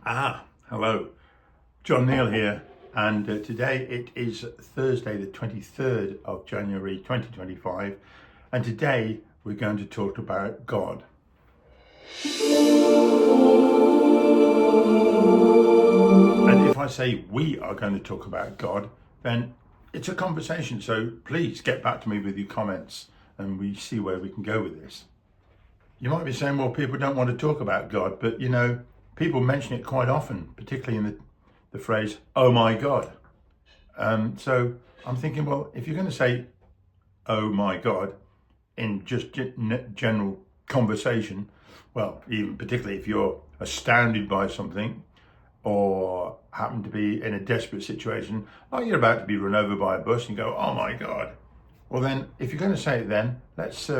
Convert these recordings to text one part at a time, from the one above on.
Hello, John Neal here, and today it is Thursday the 23rd of January 2025, and today we're going to talk about God. And if I say we are going to talk about God, then it's a conversation, so please get back to me with your comments and we see where we can go with this. You might be saying, well, people don't want to talk about God, but you know, people mention it quite often, particularly in the phrase, oh my God. So I'm thinking, well, if you're going to say, oh my God, in just general conversation, well, even particularly if you're astounded by something or happen to be in a desperate situation, like you're about to be run over by a bus and go, oh my God. Well then, if you're going to say it then, let's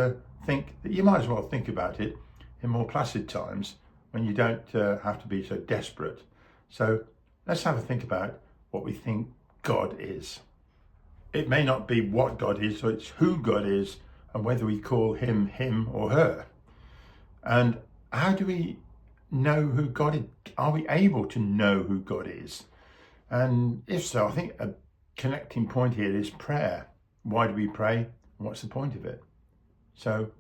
think that you might as well think about it in more placid times when you don't have to be so desperate. So let's have a think about what we think God is. It may not be what God is, so it's who God is and whether we call him, him or her. And how do we know who God is? Are we able to know who God is? And if so, I think a connecting point here is prayer. Why do we pray? What's the point of it? So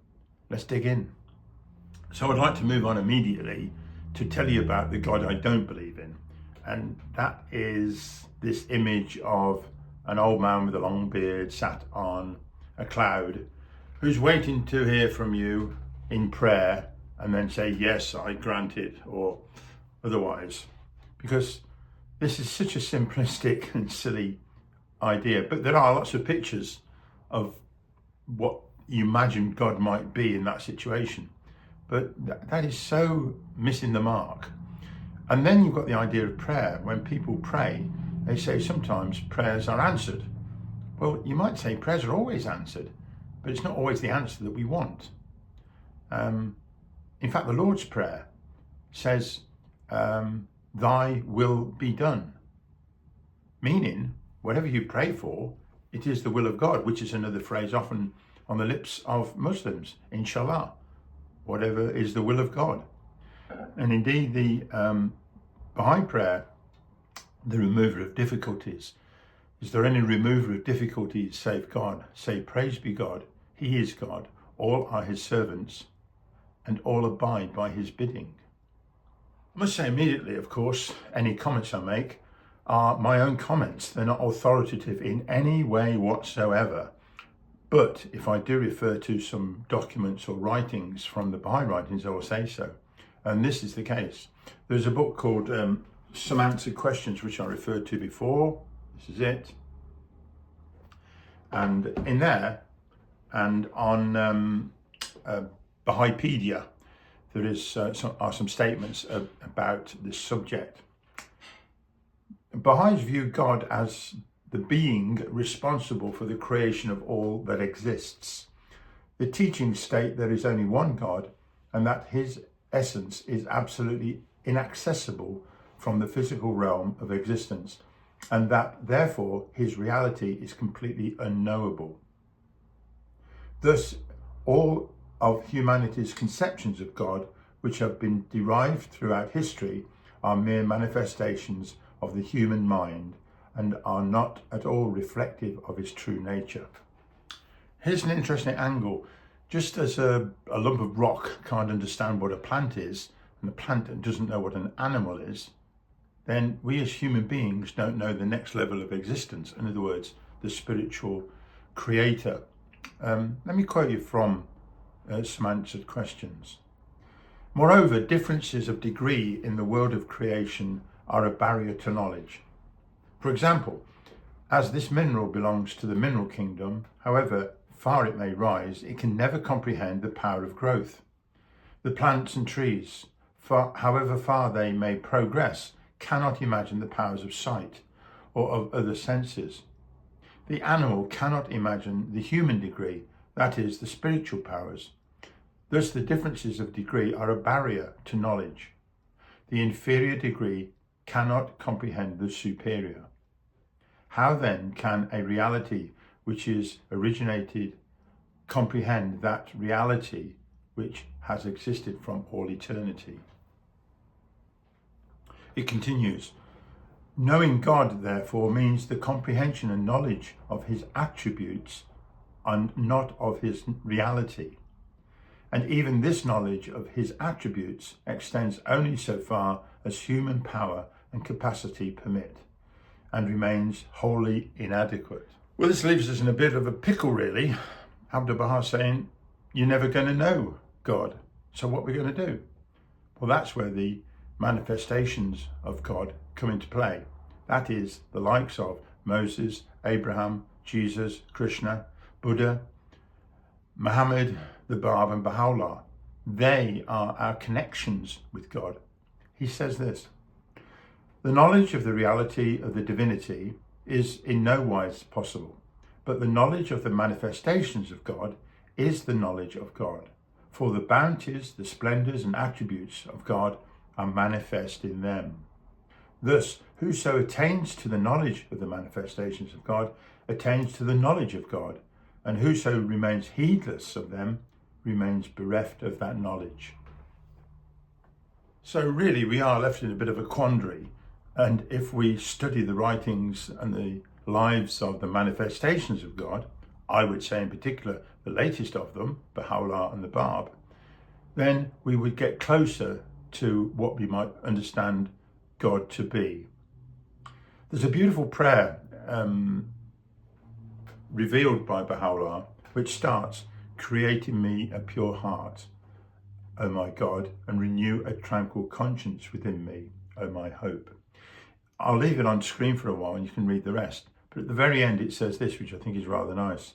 let's dig in. So I'd like to move on immediately to tell you about the God I don't believe in. And that is this image of an old man with a long beard sat on a cloud who's waiting to hear from you in prayer and then say, yes, I grant it, or otherwise. Because this is such a simplistic and silly idea, but there are lots of pictures of what you imagine God might be in that situation. But that is so missing the mark. And then you've got the idea of prayer. When people pray, they say sometimes prayers are answered. Well, you might say prayers are always answered, but it's not always the answer that we want. In fact, the Lord's Prayer says, thy will be done. Meaning, whatever you pray for, it is the will of God, which is another phrase often on the lips of Muslims, inshallah. Whatever is the will of God. And indeed, the Baha'i prayer, the remover of difficulties. Is there any remover of difficulties save God? Say, praise be God, he is God, all are his servants, and all abide by his bidding. I must say immediately, of course, any comments I make are my own comments. They're not authoritative in any way whatsoever. But if I do refer to some documents or writings from the Baha'i writings, I will say so. And this is the case. There's a book called Some Answered Questions, which I referred to before. This is it. And in there, and on Bahaipedia, there is are some statements about this subject. Baha'is view God as the being responsible for the creation of all that exists. The teachings state there is only one God and that his essence is absolutely inaccessible from the physical realm of existence, and that therefore his reality is completely unknowable. Thus, all of humanity's conceptions of God, which have been derived throughout history, are mere manifestations of the human mind and are not at all reflective of his true nature. Here's an interesting angle. Just as a lump of rock can't understand what a plant is, and the plant doesn't know what an animal is, then we as human beings don't know the next level of existence. In other words, the spiritual creator. Let me quote you from Some Answered Questions. Moreover, differences of degree in the world of creation are a barrier to knowledge. For example, as this mineral belongs to the mineral kingdom, however far it may rise, it can never comprehend the power of growth. The plants and trees, however far they may progress, cannot imagine the powers of sight or of other senses. The animal cannot imagine the human degree, that is, the spiritual powers. Thus, the differences of degree are a barrier to knowledge. The inferior degree cannot comprehend the superior. How then can a reality which is originated comprehend that reality which has existed from all eternity? It continues. Knowing God, therefore, means the comprehension and knowledge of his attributes and not of his reality. And even this knowledge of his attributes extends only so far as human power and capacity permit, and remains wholly inadequate. Well, this leaves us in a bit of a pickle, really. Abdu'l-Baha saying, you're never going to know God, so what are we going to do? Well, that's where the manifestations of God come into play. That is the likes of Moses, Abraham, Jesus, Krishna, Buddha, Muhammad, the Bab, and Baha'u'llah. They are our connections with God. He says this: the knowledge of the reality of the divinity is in no wise possible, but the knowledge of the manifestations of God is the knowledge of God. For the bounties, the splendors and attributes of God are manifest in them. Thus, whoso attains to the knowledge of the manifestations of God attains to the knowledge of God, and whoso remains heedless of them remains bereft of that knowledge. So really we are left in a bit of a quandary, and if we study the writings and the lives of the manifestations of God, I would say in particular the latest of them, Baha'u'llah and the Bab, then we would get closer to what we might understand God to be. There's a beautiful prayer revealed by Baha'u'llah, which starts, create in me a pure heart, O my God, and renew a tranquil conscience within me, O my hope. I'll leave it on screen for a while and you can read the rest. But at the very end it says this, which I think is rather nice.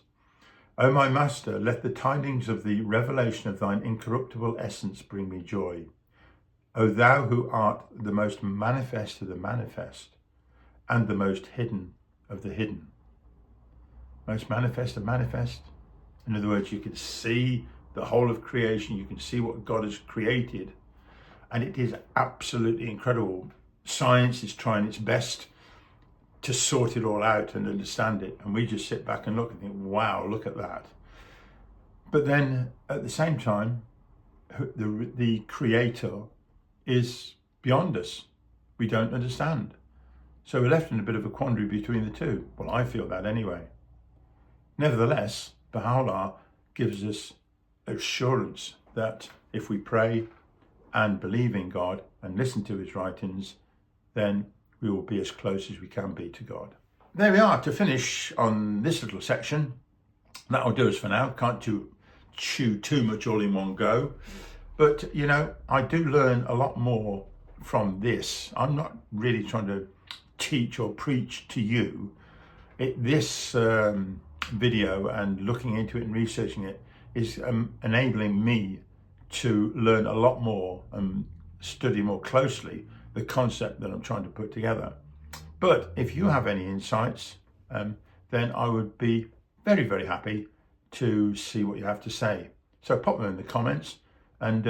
O my Master, let the tidings of the revelation of thine incorruptible essence bring me joy. O thou who art the most manifest of the manifest, and the most hidden of the hidden. Most manifest of manifest. In other words, you can see the whole of creation, you can see what God has created, and it is absolutely incredible. Science is trying its best to sort it all out and understand it, and we just sit back and look and think, wow, look at that. But then at the same time, the Creator is beyond us. We don't understand. So we're left in a bit of a quandary between the two. Well, I feel that anyway. Nevertheless, Baha'u'llah gives us assurance that if we pray and believe in God and listen to his writings, then we will be as close as we can be to God. There we are, to finish on this little section. That'll do us for now. Can't chew too much all in one go. But, you know, I do learn a lot more from this. I'm not really trying to teach or preach to you. This video and looking into it and researching it is enabling me to learn a lot more and study more closely the concept that I'm trying to put together. But if you have any insights, then I would be very, very happy to see what you have to say. So pop them in the comments and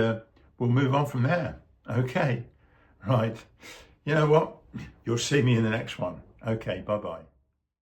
we'll move on from there. Okay, right. You know what? You'll see me in the next one. Okay, bye-bye.